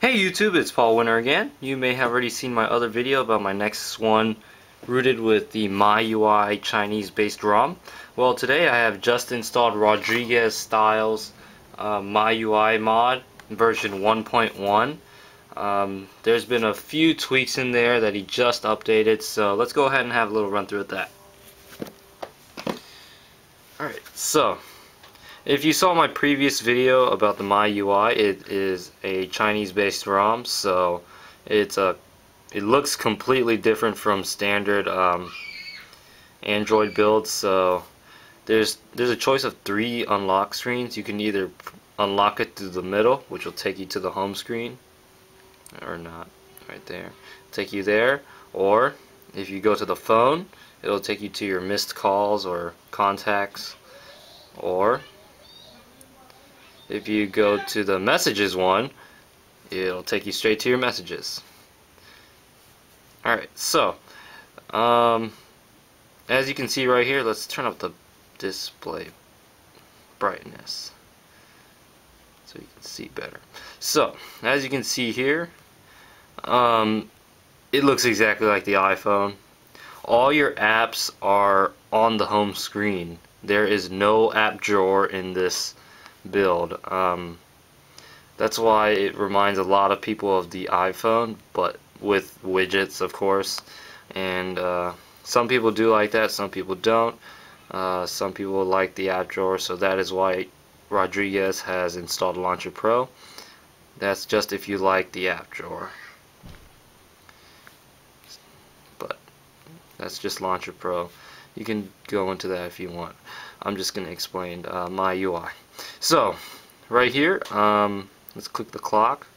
Hey YouTube, it's Paul Winner again. You may have already seen my other video about my Nexus One rooted with the MIUI Chinese-based ROM. Well, today I have just installed RoDrIgUeZsTyle's MIUIMOD version 1.1. There's been a few tweaks in there that he just updated, so let's go ahead and have a little run through with that. Alright, so if you saw my previous video about the MIUI, it is a Chinese-based ROM, so it looks completely different from standard Android builds. So there's a choice of 3 unlock screens. You can either unlock it through the middle, which will take you to the home screen, or not, right there, take you there, or if you go to the phone, it'll take you to your missed calls or contacts, or if you go to the messages one, it'll take you straight to your messages. Alright, so as you can see right here, let's turn up the display brightness so you can see better. So as you can see here, it looks exactly like the iPhone. All your apps are on the home screen. There is no app drawer in this build. That's why it reminds a lot of people of the iPhone, but with widgets, of course. And some people do like that, some people don't. Some people like the app drawer, so that is why Rodriguez has installed Launcher Pro. That's just if you like the app drawer, but that's just Launcher Pro. You can go into that if you want. I'm just going to explain MIUI. So right here, let's click the clock.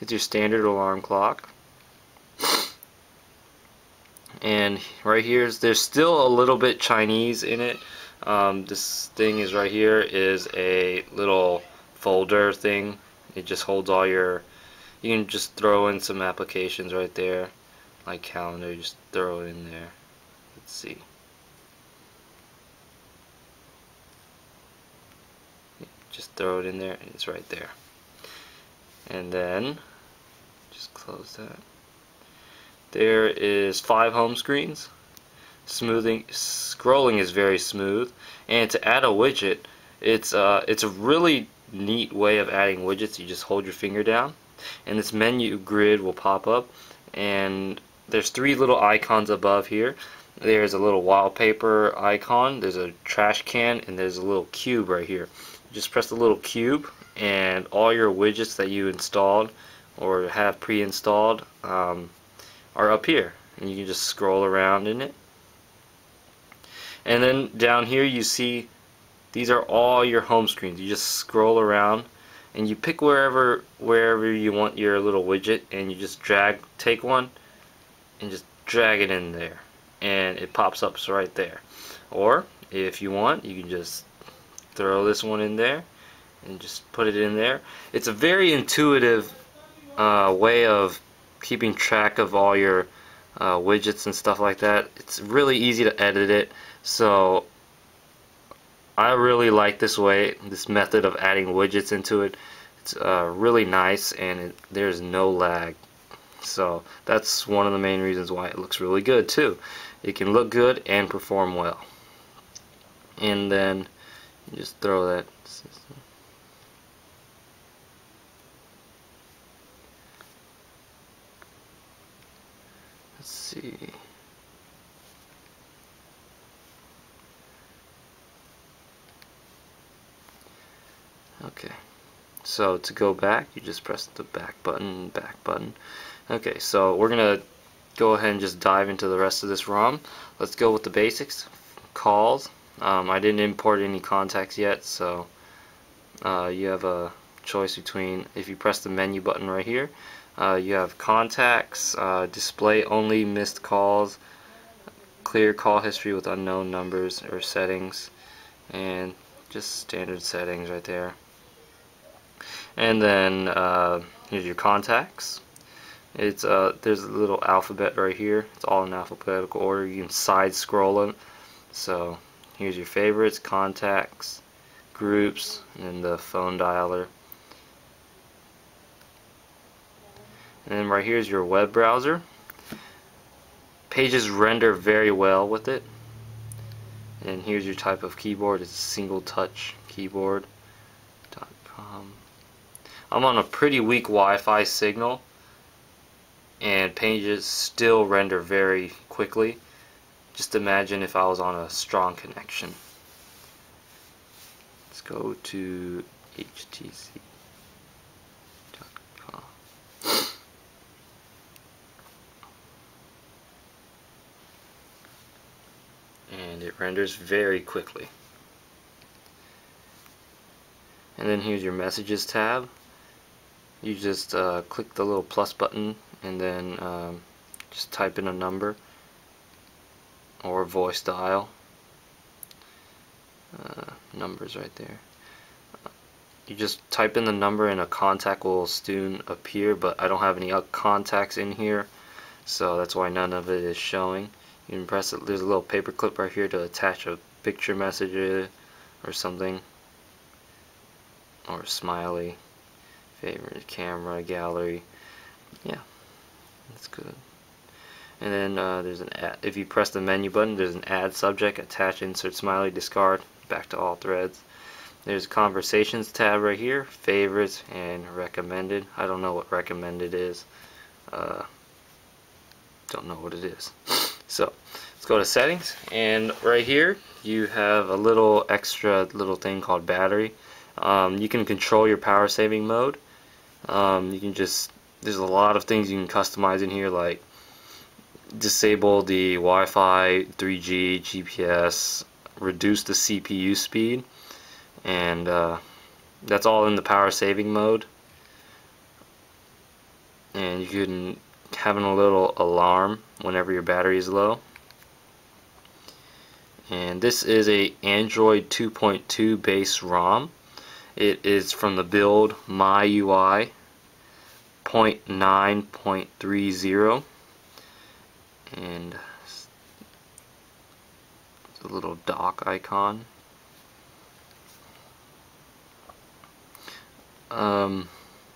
It's your standard alarm clock. And right here, there's still a little bit Chinese in it. This thing is right here is a little folder thing. It just holds all your, you can just throw in some applications right there, like calendar, just throw it in there. Let's see. Just throw it in there and it's right there. And then just close that. There is 5 home screens. Scrolling is very smooth, and to add a widget, it's a really neat way of adding widgets. You just hold your finger down and this menu grid will pop up, and there's 3 little icons above here. There's a little wallpaper icon, there's a trash can, and there's a little cube right here. Just press the little cube and all your widgets that you installed or have pre-installed are up here, and you can just scroll around in it. And then down here you see these are all your home screens. You just scroll around and you pick wherever you want your little widget, and you just take one and just drag it in there, and it pops up right there. Or if you want, you can just throw this one in there and just put it in there. It's a very intuitive way of keeping track of all your widgets and stuff like that. It's really easy to edit it, so I really like this method of adding widgets into it. It's really nice, and there's no lag. So that's one of the main reasons why it looks really good too. It can look good and perform well. And then you just throw that system. Let's see. Okay. So to go back, you just press the back button, back button. Okay, so we're gonna go ahead and just dive into the rest of this ROM. Let's go with the basics. Calls. I didn't import any contacts yet, so you have a choice between, if you press the menu button right here, you have contacts, display only missed calls, clear call history with unknown numbers or settings, and just standard settings right there. And then here's your contacts. There's a little alphabet right here. It's all in alphabetical order. You can side scroll them. So here's your favorites, contacts, groups, and then the phone dialer. And then right here is your web browser. Pages render very well with it. And here's your type of keyboard. It's a single touch keyboard.com. I'm on a pretty weak Wi-Fi signal, and pages still render very quickly. Just imagine if I was on a strong connection. Let's go to HTC.com. And it renders very quickly. And then here's your messages tab. You just click the little plus button and then just type in a number or voice dial. Numbers right there. You just type in the number and a contact will soon appear, but I don't have any contacts in here, so that's why none of it is showing. You can press it. There's a little paper clip right here to attach a picture message or something, or a smiley, favorite, camera, gallery. Yeah, that's good. And then there's an add. If you press the menu button, there's an add subject, attach, insert, smiley, discard, back to all threads. There's a conversations tab right here, favorites and recommended. I don't know what recommended is. Don't know what it is. So let's go to settings, and right here you have a little extra little thing called battery. You can control your power saving mode. You can just, there's a lot of things you can customize in here, like disable the Wi-Fi, 3G, GPS, reduce the CPU speed, and that's all in the power saving mode. And you can have a little alarm whenever your battery is low. And this is a Android 2.2 base ROM. It is from the build MIUI 0.9.30, and it's a little dock icon.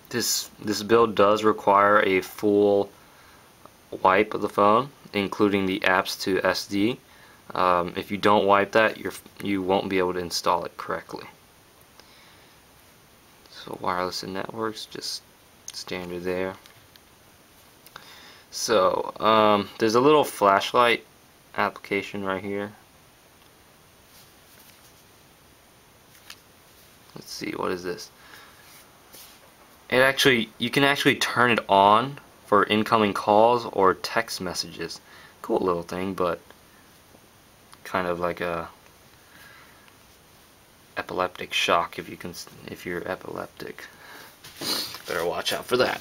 This build does require a full wipe of the phone, including the apps to SD. If you don't wipe that, you won't be able to install it correctly. So wireless and networks, just standard there. So there's a little flashlight application right here. Let's see, what is this? You can actually turn it on for incoming calls or text messages. Cool little thing, but kind of like a epileptic shock if you're epileptic. Better watch out for that.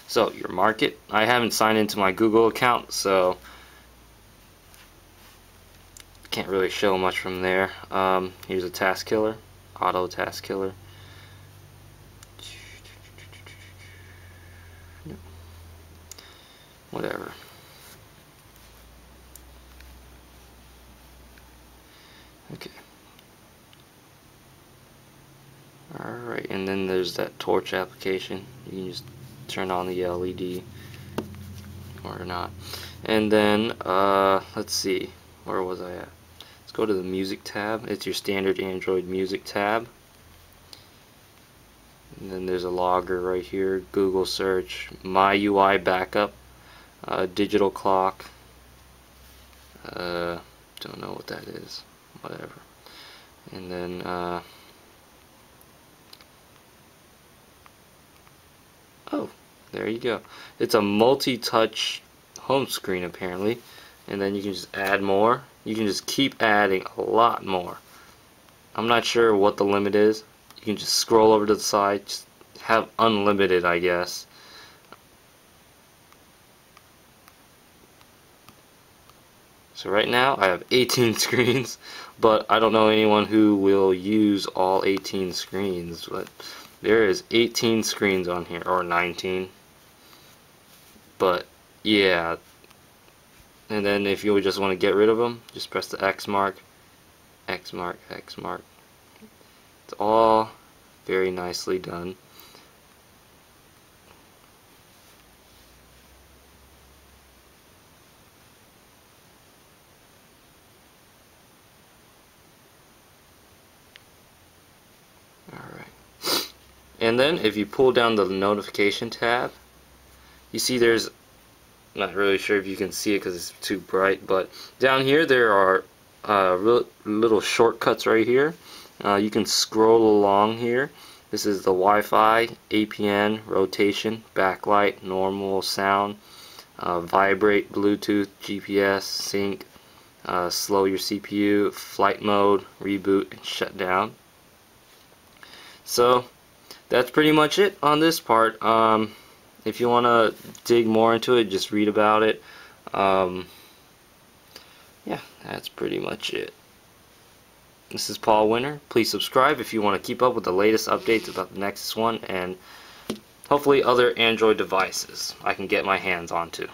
So your market. I haven't signed into my Google account, so can't really show much from there. Here's a task killer, auto task killer. Whatever. Okay. Alright, and then there's that torch application. You can just turn on the LED or not. And then let's see, where was I at? Let's go to the music tab. It's your standard Android music tab. And then there's a logger right here, Google search, MIUI backup, digital clock. Don't know what that is. Whatever. And then oh, there you go. It's a multi-touch home screen apparently, and then you can just add more. You can just keep adding a lot more. I'm not sure what the limit is. You can just scroll over to the side, just have unlimited, I guess. So right now I have 18 screens, but I don't know anyone who will use all 18 screens. But there is 18 screens on here, or 19. But yeah, and then if you just want to get rid of them, just press the X mark, X mark, X mark. It's all very nicely done. And then if you pull down the notification tab, you see there's, not really sure if you can see it because it's too bright, but down here there are little shortcuts right here. You can scroll along here. This is the Wi-Fi, APN, rotation, backlight, normal, sound, vibrate, Bluetooth, GPS, sync, slow your CPU, flight mode, reboot, and shut down. So that's pretty much it on this part. If you want to dig more into it, just read about it. Yeah, that's pretty much it. This is Paul Winter. Please subscribe if you want to keep up with the latest updates about the Nexus One and hopefully other Android devices I can get my hands onto.